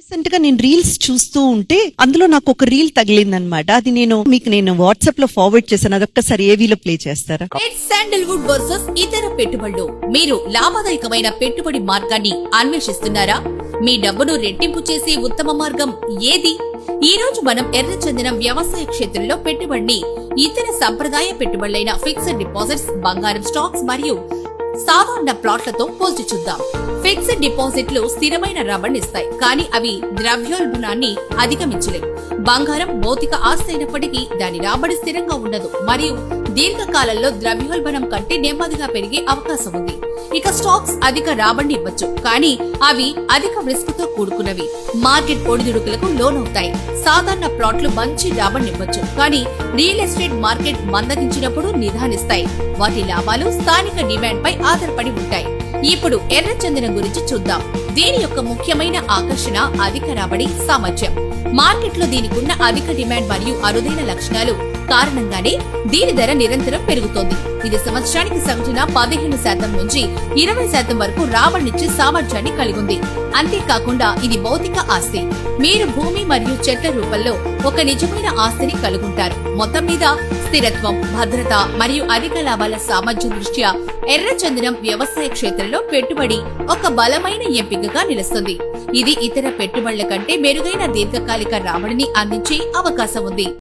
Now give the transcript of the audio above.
Recent గా నేను reels చూస్తూ ఉంటే అందులో నాకు ఒక రీల్ తగిలిందనమాట. అది నేను వాట్సాప్ లో ఫార్వర్డ్ చేశాను. అదొక్కసారి ఏవీలో ప్లే చేస్తారా? శాండల్వుడ్ వర్సెస్ ఇతర పెట్టుబడులు. మీరు లాభదాయకమైన పెట్టుబడి మార్గాన్ని అన్వేషిస్తున్నారా? మీ డబ్బును రెట్టింపు చేసే ఉత్తమ మార్గం ఏది? ఈ రోజు మనం ఎర్రచందనం వ్యవసాయ క్షేత్రంలో పెట్టుబడిని ఇతర సంప్రదాయ పెట్టుబడులైన ఫిక్స్డ్ డిపాజిట్స్, బంగారం, స్టాక్స్ మరియు సాధారణ ప్లాట్లతో పోల్చి చూద్దాం. ఫిక్స్డ్ డిపాజిట్లు స్థిరమైన రాబడినిస్తాయి, కానీ అవి ద్రవ్యోల్బణాన్ని అధిగమించలేవు. బంగారం భౌతిక ఆస్తి అయినప్పటికీ దాని రాబడి స్థిరంగా ఉండదు మరియు దీర్ఘకాలంలో ద్రవ్యోల్బణం కంటే నెమ్మదిగా పెరిగే అవకాశం ఉంది. ఇక స్టాక్స్ అధిక రాబడిని ఇవ్వచ్చు, కానీ అవి అధిక రిస్క్ తో కూడుకున్నవి. మార్కెట్ ఒడిదుడుకులకు లోనవుతాయి. సాధారణ ప్లాట్లు మంచి రాబడినివ్వచ్చు, కానీ రియల్ ఎస్టేట్ మార్కెట్ మందగించినప్పుడు నిదానిస్తాయి. వాటి లాభాలు స్థానిక డిమాండ్ పై ఆధారపడి ఉంటాయి. ఇప్పుడు ఎర్రచందనం గురించి చూద్దాం. దీని యొక్క ముఖ్యమైన ఆకర్షణ అధిక రాబడి సామర్థ్యం. మార్కెట్లో దీనికున్న అధిక డిమాండ్ మరియు అరుదైన లక్షణాలు కారణంగానే దీని ధర నిరంతరం పెరుగుతోంది. ఇది సంవత్సరానికి సగటున 15% నుంచి 20% వరకు రాబడినిచ్చే సామర్థ్యాన్ని కలిగి ఉంది. అంతేకాకుండా ఇది భౌతిక ఆస్తి. మీరు భూమి మరియు చెట్ల రూపంలో ఒక నిజమైన ఆస్తిని కలుగుంటారు. మొత్తం మీద స్థిరత్వం, భద్రత మరియు అధిక లాభాల సామర్థ్యం దృష్ట్యా ఎర్రచందనం వ్యవసాయ క్షేత్రంలో పెట్టుబడి ఒక బలమైన ఎంపికగా నిలుస్తుంది. ఇది ఇతర పెట్టుబడుల కంటే మెరుగైన దీర్ఘకాలిక రాబడిని అందించే అవకాశం ఉంది.